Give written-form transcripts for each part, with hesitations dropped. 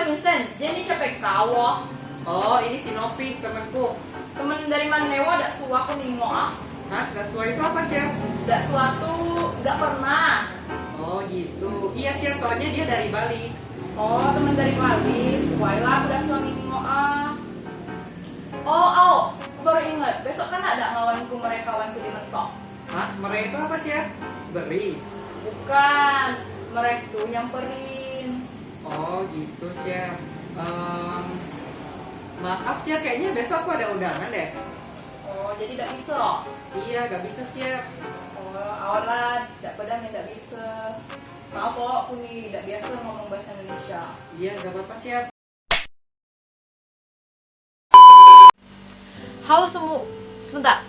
Vincent, Jenny siapa yang tahu? Oh, ini si Novi, temanku. Temen dari mana Newa dak suwa aku ningo ah? Hah, gak sesuai itu apa sih? Dak suatu, gak pernah. Oh gitu. Iya sih, soalnya dia dari Bali. Oh, temen dari Bali, suai lah aku dak suwa ningo ah. Oh, aku baru ingat, besok kan ada ngawanku mereka di mentok. Hah, mereka itu apa sih? Beri. Bukan, mereka tuh nyamperin. Oh gitu sih. Maaf sih, kayaknya besok aku ada undangan deh. Oh, jadi dak bisa. Iya, gak bisa sih. Oh, awal lah, dak padahal dak bisa. Maaf kok, aku nih dak biasa ngomong bahasa Indonesia. Iya, gak apa-apa sih. Halo sebentar.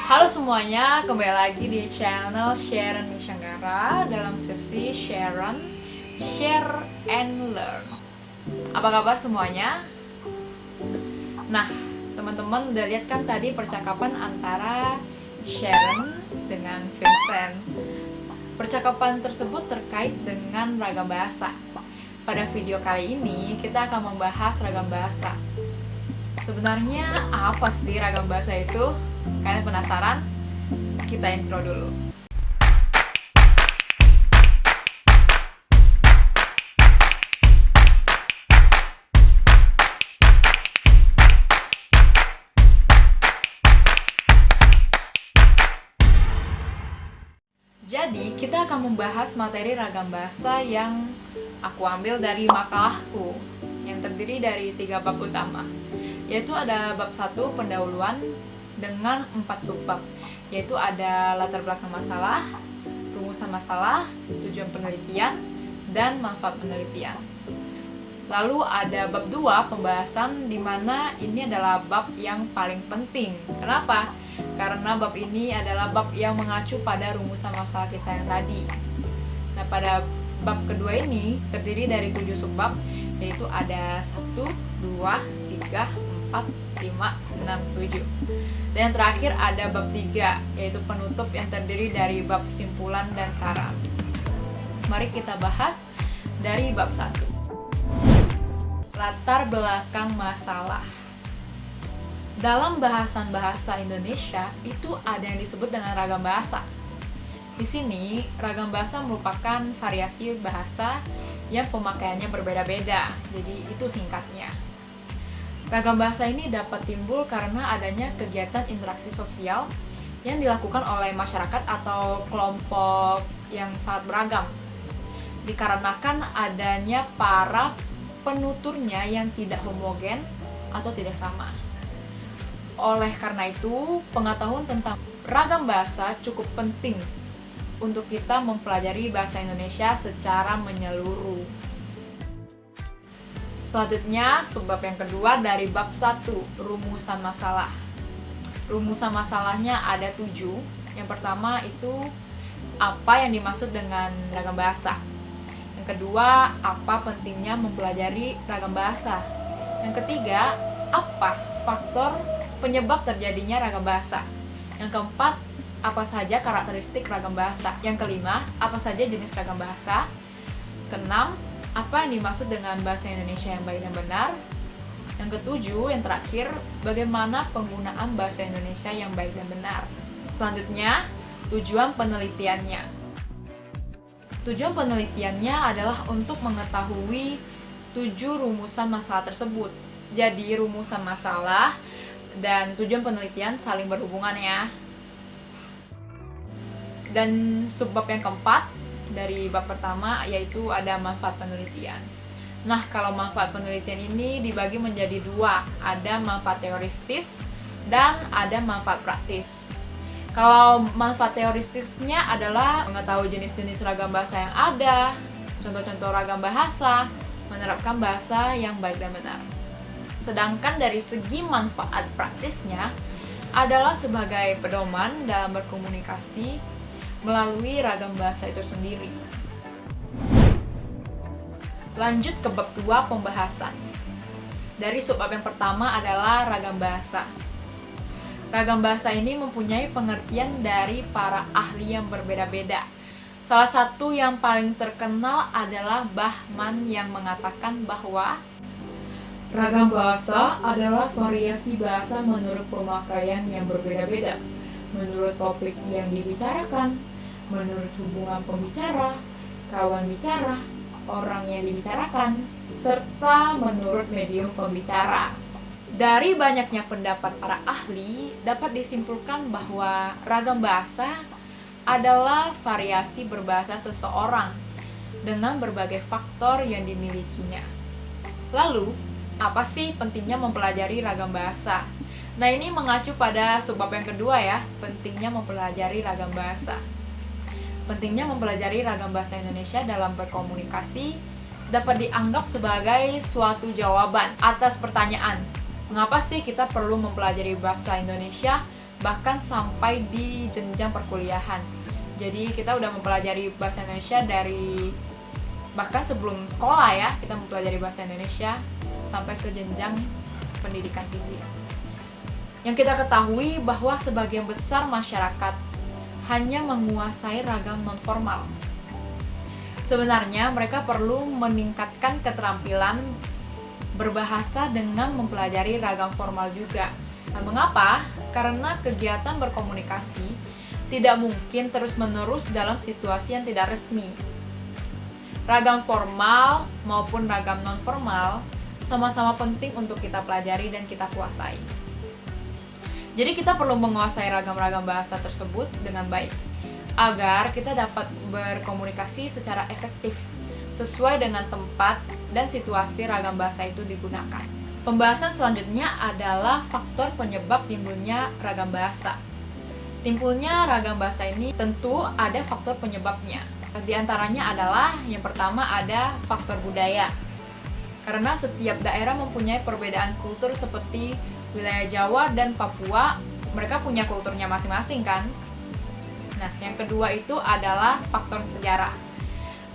Halo semuanya, kembali lagi di channel Sharon Nishanggara dalam sesi Sharon Share and Learn. Apa kabar semuanya? Nah, teman-teman udah lihat kan tadi percakapan antara Sharon dengan Vincent. Percakapan tersebut terkait dengan ragam bahasa. Pada video kali ini kita akan membahas ragam bahasa. Sebenarnya apa sih ragam bahasa itu? Kalian penasaran? Kita intro dulu. Jadi, kita akan membahas materi ragam bahasa yang aku ambil dari makalahku yang terdiri dari 3 bab utama, yaitu ada bab 1 pendahuluan dengan 4 subbab, yaitu ada latar belakang masalah, rumusan masalah, tujuan penelitian, dan manfaat penelitian. Lalu ada bab 2 pembahasan, di mana ini adalah bab yang paling penting. Kenapa? Karena bab ini adalah bab yang mengacu pada rumusan masalah kita yang tadi. Nah, pada bab kedua ini terdiri dari 7 subbab, yaitu ada 1, 2, 3, 4, 5, 6, 7. Dan yang terakhir ada bab 3, yaitu penutup yang terdiri dari bab simpulan dan saran. Mari kita bahas dari bab 1. Latar belakang masalah. Dalam bahasan bahasa Indonesia itu ada yang disebut dengan ragam bahasa. Di sini, ragam bahasa merupakan variasi bahasa yang pemakaiannya berbeda-beda. Jadi itu singkatnya. Ragam bahasa ini dapat timbul karena adanya kegiatan interaksi sosial yang dilakukan oleh masyarakat atau kelompok yang sangat beragam. Dikarenakan adanya para penuturnya yang tidak homogen atau tidak sama. Oleh karena itu, pengetahuan tentang ragam bahasa cukup penting untuk kita mempelajari bahasa Indonesia secara menyeluruh. Selanjutnya, subbab yang kedua dari bab 1, rumusan masalah. Rumusan masalahnya ada 7. Yang pertama itu apa yang dimaksud dengan ragam bahasa. Yang kedua, apa pentingnya mempelajari ragam bahasa. Yang ketiga, apa faktor penyebab terjadinya ragam bahasa. Yang keempat, apa saja karakteristik ragam bahasa. Yang kelima, apa saja jenis ragam bahasa. Keenam, apa yang dimaksud dengan bahasa Indonesia yang baik dan benar. Yang ketujuh, yang terakhir, bagaimana penggunaan bahasa Indonesia yang baik dan benar. Selanjutnya, tujuan penelitiannya. Tujuan penelitiannya adalah untuk mengetahui 7 rumusan masalah tersebut. Jadi, rumusan masalah dan tujuan penelitian saling berhubungan ya. Dan subbab yang keempat dari bab pertama yaitu ada manfaat penelitian. Nah, kalau manfaat penelitian ini dibagi menjadi 2, ada manfaat teoristis dan ada manfaat praktis. Kalau manfaat teoristisnya adalah mengetahui jenis-jenis ragam bahasa yang ada, contoh-contoh ragam bahasa, menerapkan bahasa yang baik dan benar. Sedangkan dari segi manfaat praktisnya adalah sebagai pedoman dalam berkomunikasi melalui ragam bahasa itu sendiri. Lanjut ke bab 2 pembahasan. Dari subbab yang pertama adalah ragam bahasa. Ragam bahasa ini mempunyai pengertian dari para ahli yang berbeda-beda. Salah satu yang paling terkenal adalah Bahman yang mengatakan bahwa ragam bahasa adalah variasi bahasa menurut pemakaian yang berbeda-beda, menurut topik yang dibicarakan, menurut hubungan pembicara, kawan bicara, orang yang dibicarakan, serta menurut medium pembicara. Dari banyaknya pendapat para ahli, dapat disimpulkan bahwa ragam bahasa adalah variasi berbahasa seseorang dengan berbagai faktor yang dimilikinya. Lalu, apa sih pentingnya mempelajari ragam bahasa? Nah, ini mengacu pada subbab yang kedua ya, pentingnya mempelajari ragam bahasa. Pentingnya mempelajari ragam bahasa Indonesia dalam berkomunikasi dapat dianggap sebagai suatu jawaban atas pertanyaan, mengapa sih kita perlu mempelajari bahasa Indonesia bahkan sampai di jenjang perkuliahan. Jadi kita udah mempelajari bahasa Indonesia dari bahkan sebelum sekolah ya, kita mempelajari bahasa Indonesia sampai ke jenjang pendidikan tinggi. Yang kita ketahui bahwa sebagian besar masyarakat hanya menguasai ragam non-formal. Sebenarnya mereka perlu meningkatkan keterampilan berbahasa dengan mempelajari ragam formal juga. Nah, mengapa? Karena kegiatan berkomunikasi tidak mungkin terus-menerus dalam situasi yang tidak resmi. Ragam formal maupun ragam non-formal sama-sama penting untuk kita pelajari dan kita kuasai. Jadi kita perlu menguasai ragam-ragam bahasa tersebut dengan baik agar kita dapat berkomunikasi secara efektif sesuai dengan tempat dan situasi ragam bahasa itu digunakan. Pembahasan selanjutnya adalah faktor penyebab timbulnya ragam bahasa. Timbulnya ragam bahasa ini tentu ada faktor penyebabnya. Di antaranya adalah yang pertama ada faktor budaya. Karena setiap daerah mempunyai perbedaan kultur seperti wilayah Jawa dan Papua, mereka punya kulturnya masing-masing kan? Nah, yang kedua itu adalah faktor sejarah.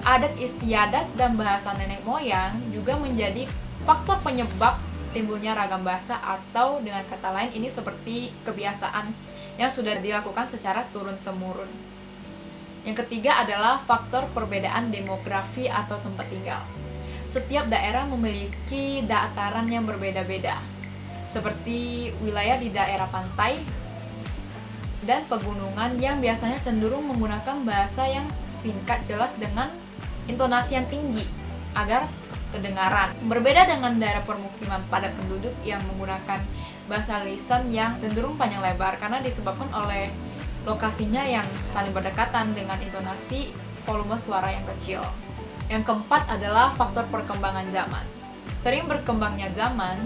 Adat istiadat dan bahasa nenek moyang juga menjadi faktor penyebab timbulnya ragam bahasa, atau dengan kata lain ini seperti kebiasaan yang sudah dilakukan secara turun-temurun. Yang ketiga adalah faktor perbedaan demografi atau tempat tinggal. Setiap daerah memiliki dataran yang berbeda-beda, seperti wilayah di daerah pantai dan pegunungan yang biasanya cenderung menggunakan bahasa yang singkat jelas dengan intonasi yang tinggi agar kedengaran. Berbeda dengan daerah permukiman padat penduduk yang menggunakan bahasa lisan yang cenderung panjang lebar karena disebabkan oleh lokasinya yang saling berdekatan dengan intonasi volume suara yang kecil. Yang keempat adalah faktor perkembangan zaman. Sering berkembangnya zaman,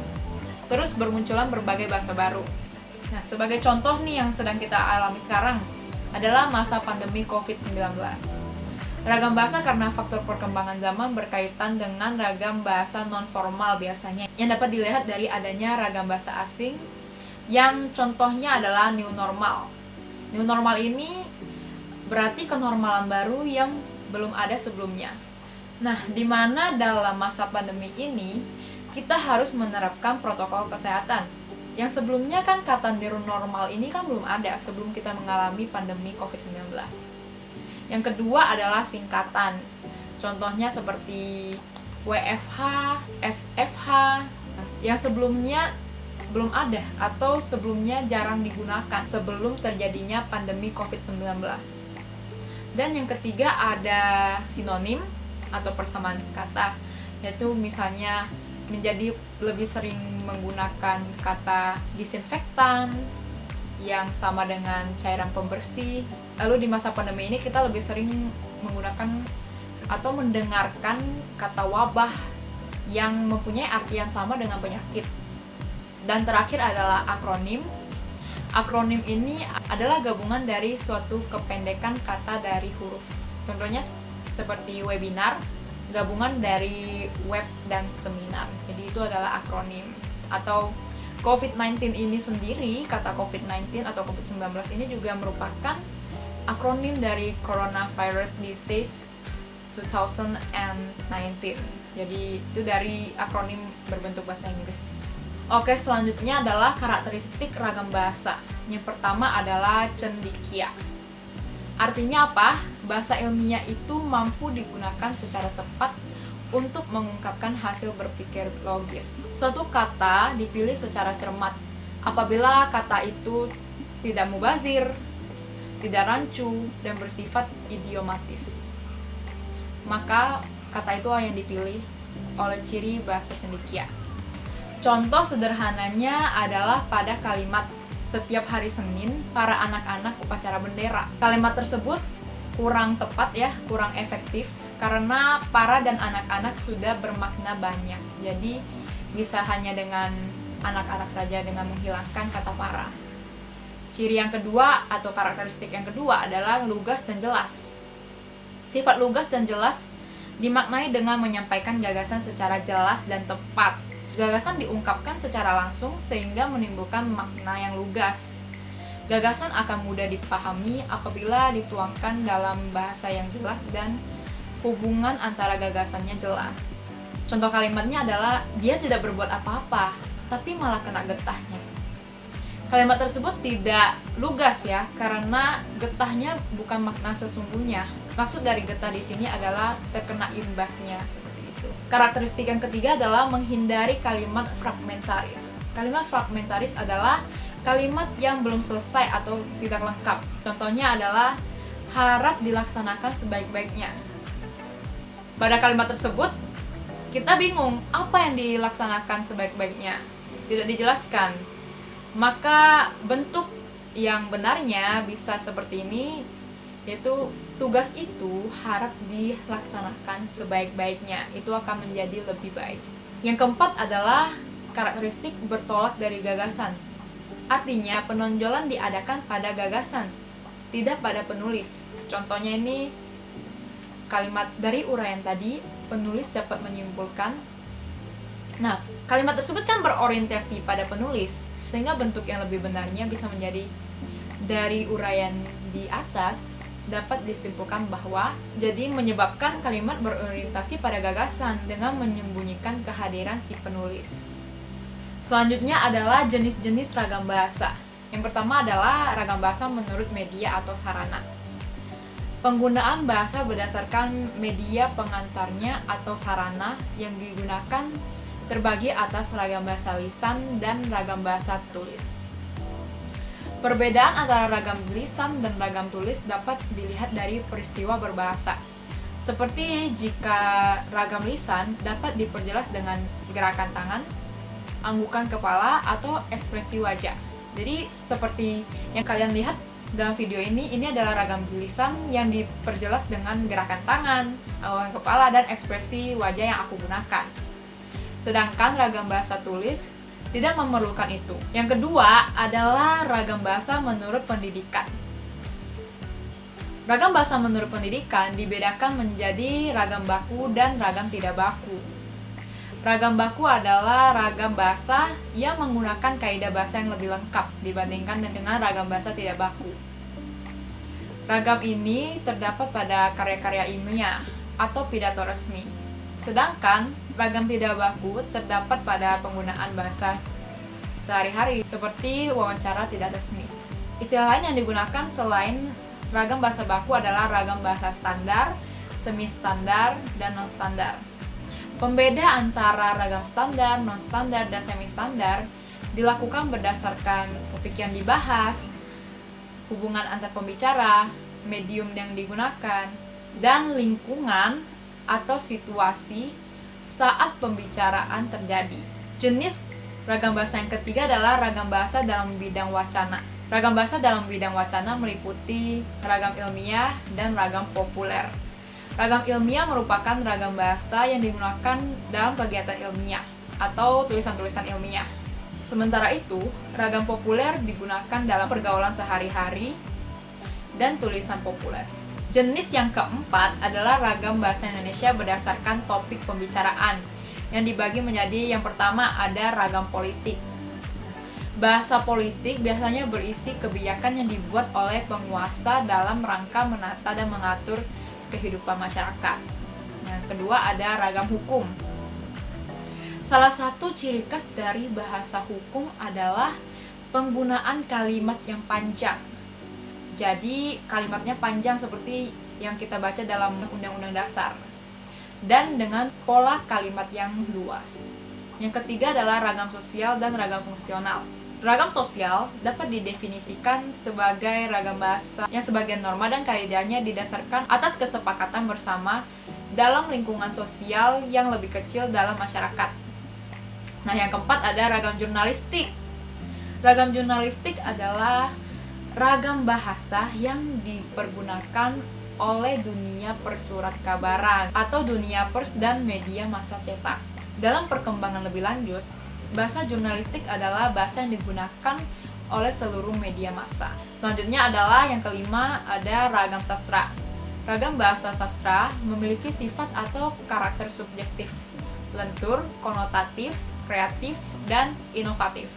terus bermunculan berbagai bahasa baru. Nah, sebagai contoh nih yang sedang kita alami sekarang adalah masa pandemi COVID-19. Ragam bahasa karena faktor perkembangan zaman berkaitan dengan ragam bahasa non-formal biasanya, yang dapat dilihat dari adanya ragam bahasa asing yang contohnya adalah new normal. New normal ini berarti kenormalan baru yang belum ada sebelumnya. Nah, di mana dalam masa pandemi ini kita harus menerapkan protokol kesehatan. Yang sebelumnya kan kata new normal ini kan belum ada sebelum kita mengalami pandemi COVID-19. Yang kedua adalah singkatan. Contohnya seperti WFH, SFH, yang sebelumnya belum ada atau sebelumnya jarang digunakan sebelum terjadinya pandemi COVID-19. Dan yang ketiga ada sinonim atau persamaan kata, yaitu misalnya menjadi lebih sering menggunakan kata disinfektan yang sama dengan cairan pembersih. Lalu di masa pandemi ini kita lebih sering menggunakan atau mendengarkan kata wabah yang mempunyai artian sama dengan penyakit. Dan terakhir adalah akronim. Akronim ini adalah gabungan dari suatu kependekan kata dari huruf. Contohnya seperti webinar, gabungan dari web dan seminar. Jadi itu adalah akronim. Atau COVID-19 ini sendiri, kata COVID-19 atau COVID-19 ini juga merupakan akronim dari Coronavirus Disease 2019. Jadi itu dari akronim berbentuk bahasa Inggris. Oke, selanjutnya adalah karakteristik ragam bahasa. Yang pertama adalah cendekia. Artinya apa? Bahasa ilmiah itu mampu digunakan secara tepat untuk mengungkapkan hasil berpikir logis. Suatu kata dipilih secara cermat apabila kata itu tidak mubazir, tidak rancu, dan bersifat idiomatis. Maka kata itu yang dipilih oleh ciri bahasa cendekia. Contoh sederhananya adalah pada kalimat setiap hari Senin para anak-anak upacara bendera. Kalimat tersebut kurang tepat ya, kurang efektif karena para dan anak-anak sudah bermakna banyak. Jadi bisa hanya dengan anak-anak saja dengan menghilangkan kata para. Ciri yang kedua atau karakteristik yang kedua adalah lugas dan jelas. Sifat lugas dan jelas dimaknai dengan menyampaikan gagasan secara jelas dan tepat. Gagasan diungkapkan secara langsung sehingga menimbulkan makna yang lugas. Gagasan akan mudah dipahami apabila dituangkan dalam bahasa yang jelas dan hubungan antara gagasannya jelas. Contoh kalimatnya adalah, dia tidak berbuat apa-apa, tapi malah kena getahnya. Kalimat tersebut tidak lugas ya, karena getahnya bukan makna sesungguhnya. Maksud dari getah di sini adalah terkena imbasnya. Karakteristik yang ketiga adalah menghindari kalimat fragmentaris. Kalimat fragmentaris adalah kalimat yang belum selesai atau tidak lengkap. Contohnya adalah harap dilaksanakan sebaik-baiknya. Pada kalimat tersebut, kita bingung apa yang dilaksanakan sebaik-baiknya. Tidak dijelaskan. Maka bentuk yang benarnya bisa seperti ini, yaitu tugas itu harap dilaksanakan sebaik-baiknya. Itu akan menjadi lebih baik. Yang keempat adalah karakteristik bertolak dari gagasan. Artinya penonjolan diadakan pada gagasan, tidak pada penulis. Contohnya ini kalimat dari uraian tadi, penulis dapat menyimpulkan. Nah, kalimat tersebut kan berorientasi pada penulis, sehingga bentuk yang lebih benarnya bisa menjadi dari uraian di atas dapat disimpulkan bahwa jadi menyebabkan kalimat berorientasi pada gagasan dengan menyembunyikan kehadiran si penulis. Selanjutnya adalah jenis-jenis ragam bahasa. Yang pertama adalah ragam bahasa menurut media atau sarana. Penggunaan bahasa berdasarkan media pengantarnya atau sarana yang digunakan terbagi atas ragam bahasa lisan dan ragam bahasa tulis. Perbedaan antara ragam lisan dan ragam tulis dapat dilihat dari peristiwa berbahasa. Seperti jika ragam lisan dapat diperjelas dengan gerakan tangan, anggukan kepala, atau ekspresi wajah. Jadi seperti yang kalian lihat dalam video ini adalah ragam lisan yang diperjelas dengan gerakan tangan, anggukan kepala, dan ekspresi wajah yang aku gunakan. Sedangkan ragam bahasa tulis tidak memerlukan itu. Yang kedua adalah ragam bahasa menurut pendidikan. Ragam bahasa menurut pendidikan dibedakan menjadi ragam baku dan ragam tidak baku. Ragam baku adalah ragam bahasa yang menggunakan kaidah bahasa yang lebih lengkap dibandingkan dengan ragam bahasa tidak baku. Ragam ini terdapat pada karya-karya ilmiah atau pidato resmi. Sedangkan ragam tidak baku terdapat pada penggunaan bahasa sehari-hari seperti wawancara tidak resmi. Istilah lain yang digunakan selain ragam bahasa baku adalah ragam bahasa standar, semi standar, dan non standar. Pembeda antara ragam standar, non standar, dan semi standar dilakukan berdasarkan topik yang dibahas, hubungan antar pembicara, medium yang digunakan, dan lingkungan atau situasi saat pembicaraan terjadi. Jenis ragam bahasa yang ketiga adalah ragam bahasa dalam bidang wacana. Ragam bahasa dalam bidang wacana meliputi ragam ilmiah dan ragam populer. Ragam ilmiah merupakan ragam bahasa yang digunakan dalam kegiatan ilmiah atau tulisan-tulisan ilmiah. Sementara itu, ragam populer digunakan dalam pergaulan sehari-hari dan tulisan populer. Jenis yang keempat adalah ragam bahasa Indonesia berdasarkan topik pembicaraan, yang dibagi menjadi yang pertama ada ragam politik. Bahasa politik biasanya berisi kebijakan yang dibuat oleh penguasa dalam rangka menata dan mengatur kehidupan masyarakat. Yang kedua ada ragam hukum. Salah satu ciri khas dari bahasa hukum adalah penggunaan kalimat yang panjang. Jadi kalimatnya panjang seperti yang kita baca dalam Undang-Undang Dasar. Dan dengan pola kalimat yang luas. Yang ketiga adalah ragam sosial dan ragam fungsional. Ragam sosial dapat didefinisikan sebagai ragam bahasa yang sebagian norma dan kaidahnya didasarkan atas kesepakatan bersama dalam lingkungan sosial yang lebih kecil dalam masyarakat. Nah, yang keempat ada ragam jurnalistik. Ragam jurnalistik adalah ragam bahasa yang dipergunakan oleh dunia persurat kabaran atau dunia pers dan media massa cetak. Dalam perkembangan lebih lanjut, bahasa jurnalistik adalah bahasa yang digunakan oleh seluruh media massa. Selanjutnya adalah yang kelima, ada ragam sastra. Ragam bahasa sastra memiliki sifat atau karakter subjektif, lentur, konotatif, kreatif, dan inovatif.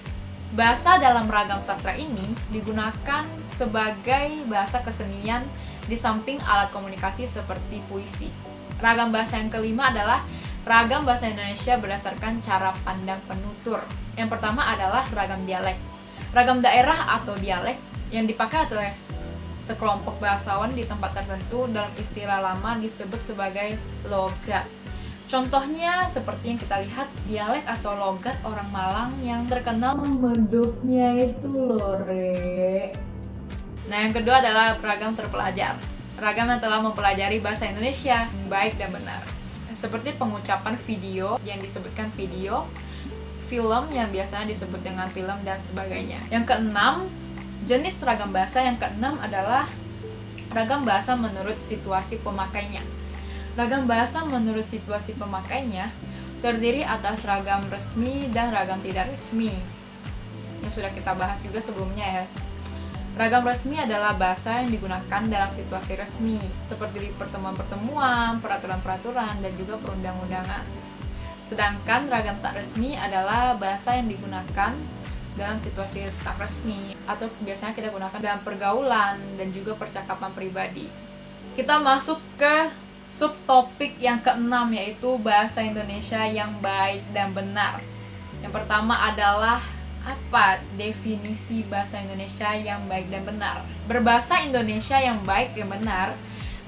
Bahasa dalam ragam sastra ini digunakan sebagai bahasa kesenian di samping alat komunikasi seperti puisi. Ragam bahasa yang kelima adalah ragam bahasa Indonesia berdasarkan cara pandang penutur. Yang pertama adalah ragam dialek. Ragam daerah atau dialek yang dipakai oleh sekelompok bahasawan di tempat tertentu dalam istilah lama disebut sebagai logat. Contohnya seperti yang kita lihat dialek atau logat orang Malang yang terkenal medupnya itu lore. Nah, yang kedua adalah ragam terpelajar. Ragam yang telah mempelajari bahasa Indonesia baik dan benar. Seperti pengucapan video yang disebutkan video, film yang biasanya disebut dengan film, dan sebagainya. Yang keenam, jenis ragam bahasa yang keenam adalah ragam bahasa menurut situasi pemakainya. Ragam bahasa menurut situasi pemakainya terdiri atas ragam resmi dan ragam tidak resmi. Yang sudah kita bahas juga sebelumnya ya. Ragam resmi adalah bahasa yang digunakan dalam situasi resmi, seperti di pertemuan-pertemuan, peraturan-peraturan, dan juga perundang-undangan. Sedangkan ragam tak resmi adalah bahasa yang digunakan dalam situasi tak resmi, atau biasanya kita gunakan dalam pergaulan dan juga percakapan pribadi. Kita masuk ke subtopik yang keenam, yaitu bahasa Indonesia yang baik dan benar. Yang pertama adalah apa definisi bahasa Indonesia yang baik dan benar? Berbahasa Indonesia yang baik dan benar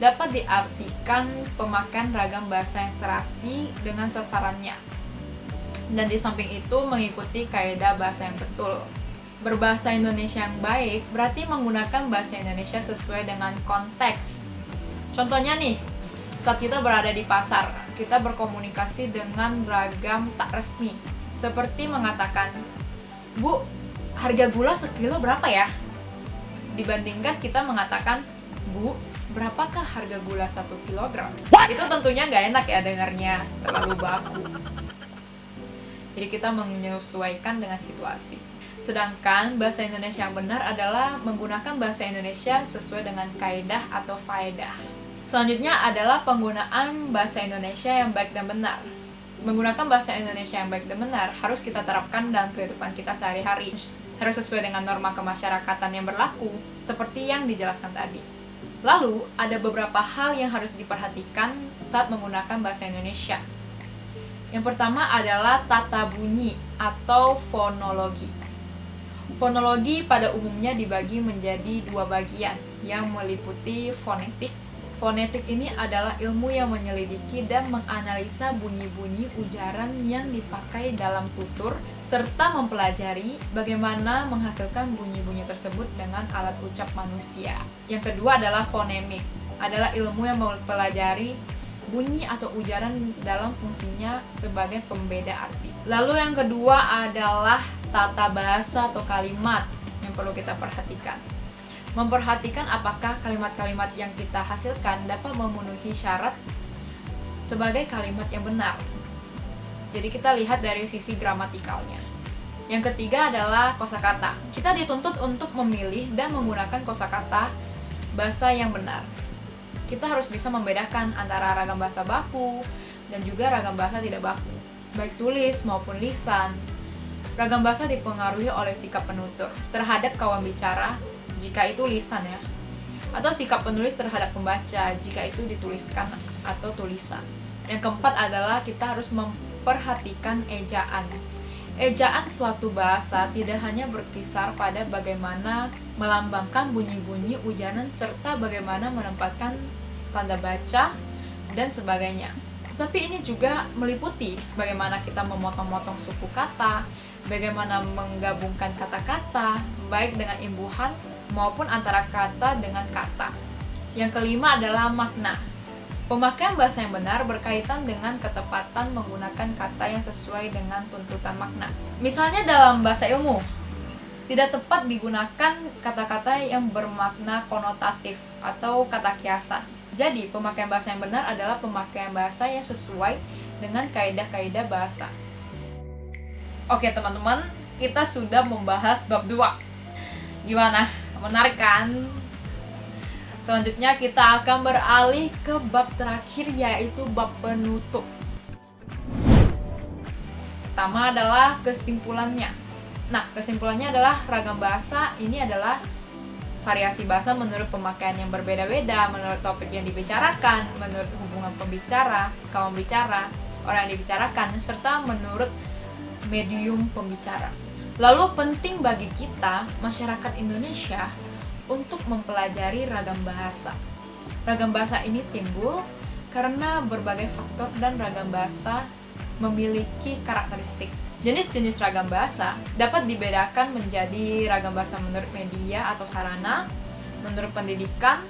dapat diartikan pemakaian ragam bahasa yang serasi dengan sasarannya, dan di samping itu mengikuti kaidah bahasa yang betul. Berbahasa Indonesia yang baik berarti menggunakan bahasa Indonesia sesuai dengan konteks. Contohnya nih, saat kita berada di pasar, kita berkomunikasi dengan ragam tak resmi, seperti mengatakan, "Bu, harga gula sekilo berapa ya?" Dibandingkan kita mengatakan, "Bu, berapakah harga gula 1 kilogram?" Itu tentunya nggak enak ya dengarnya, terlalu baku. Jadi kita menyesuaikan dengan situasi. Sedangkan bahasa Indonesia yang benar adalah menggunakan bahasa Indonesia sesuai dengan kaidah atau faedah. Selanjutnya adalah penggunaan bahasa Indonesia yang baik dan benar. Menggunakan bahasa Indonesia yang baik dan benar harus kita terapkan dalam kehidupan kita sehari-hari. Harus sesuai dengan norma kemasyarakatan yang berlaku, seperti yang dijelaskan tadi. Lalu, ada beberapa hal yang harus diperhatikan saat menggunakan bahasa Indonesia. Yang pertama adalah tata bunyi atau fonologi. Fonologi pada umumnya dibagi menjadi 2 bagian yang meliputi fonetik. Fonetik ini adalah ilmu yang menyelidiki dan menganalisa bunyi-bunyi ujaran yang dipakai dalam tutur, serta mempelajari bagaimana menghasilkan bunyi-bunyi tersebut dengan alat ucap manusia. Yang kedua adalah fonemik, adalah ilmu yang mempelajari bunyi atau ujaran dalam fungsinya sebagai pembeda arti. Lalu yang kedua adalah tata bahasa atau kalimat yang perlu kita perhatikan. Memperhatikan apakah kalimat-kalimat yang kita hasilkan dapat memenuhi syarat sebagai kalimat yang benar. Jadi kita lihat dari sisi gramatikalnya. Yang ketiga adalah kosakata. Kita dituntut untuk memilih dan menggunakan kosakata bahasa yang benar. Kita harus bisa membedakan antara ragam bahasa baku dan juga ragam bahasa tidak baku, baik tulis maupun lisan. Ragam bahasa dipengaruhi oleh sikap penutur terhadap kawan bicara jika itu lisan ya, atau sikap penulis terhadap pembaca jika itu dituliskan atau tulisan. Yang keempat adalah kita harus memperhatikan ejaan. Ejaan suatu bahasa tidak hanya berkisar pada bagaimana melambangkan bunyi-bunyi ujaran serta bagaimana menempatkan tanda baca dan sebagainya. Tapi ini juga meliputi bagaimana kita memotong-motong suku kata, bagaimana menggabungkan kata-kata, baik dengan imbuhan maupun antara kata dengan kata. Yang kelima adalah makna. Pemakaian bahasa yang benar berkaitan dengan ketepatan menggunakan kata yang sesuai dengan tuntutan makna. Misalnya dalam bahasa ilmu, tidak tepat digunakan kata-kata yang bermakna konotatif atau kata kiasan. Jadi, pemakaian bahasa yang benar adalah pemakaian bahasa yang sesuai dengan kaidah-kaidah bahasa. Oke teman-teman, kita sudah membahas bab 2. Gimana? Menarik kan? Selanjutnya kita akan beralih ke bab terakhir, yaitu bab penutup. Pertama adalah kesimpulannya. Nah, kesimpulannya adalah ragam bahasa ini adalah variasi bahasa menurut pemakaian yang berbeda-beda, menurut topik yang dibicarakan, menurut hubungan pembicara, kawan bicara, orang yang dibicarakan, serta menurut medium pembicara. Lalu penting bagi kita, masyarakat Indonesia, untuk mempelajari ragam bahasa. Ragam bahasa ini timbul karena berbagai faktor dan ragam bahasa memiliki karakteristik. Jenis-jenis ragam bahasa dapat dibedakan menjadi ragam bahasa menurut media atau sarana, menurut pendidikan,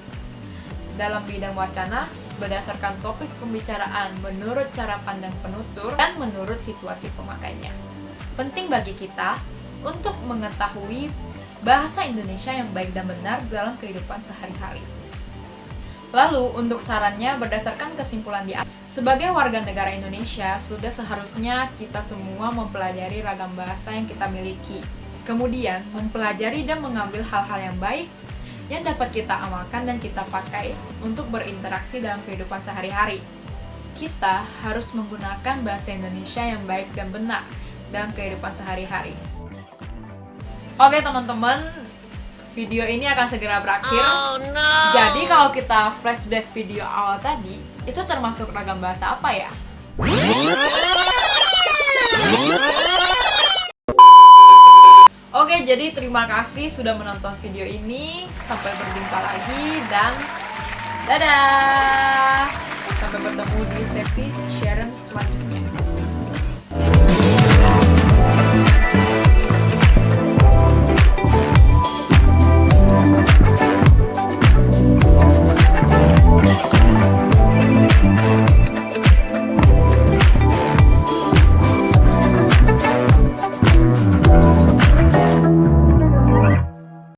dalam bidang wacana, berdasarkan topik pembicaraan, menurut cara pandang penutur, dan menurut situasi pemakainya. Penting bagi kita untuk mengetahui bahasa Indonesia yang baik dan benar dalam kehidupan sehari-hari. Lalu, untuk sarannya berdasarkan kesimpulan di atas, sebagai warga negara Indonesia, sudah seharusnya kita semua mempelajari ragam bahasa yang kita miliki. Kemudian, mempelajari dan mengambil hal-hal yang baik yang dapat kita amalkan dan kita pakai untuk berinteraksi dalam kehidupan sehari-hari. Kita harus menggunakan bahasa Indonesia yang baik dan benar dalam kehidupan sehari-hari. Oke teman-teman, video ini akan segera berakhir. Oh, no. Jadi kalau kita flashback video awal tadi, itu termasuk ragam bahasa apa ya? Oke, jadi terima kasih sudah menonton video ini. Sampai berjumpa lagi dan dadah! Sampai bertemu di sesi sharing selanjutnya.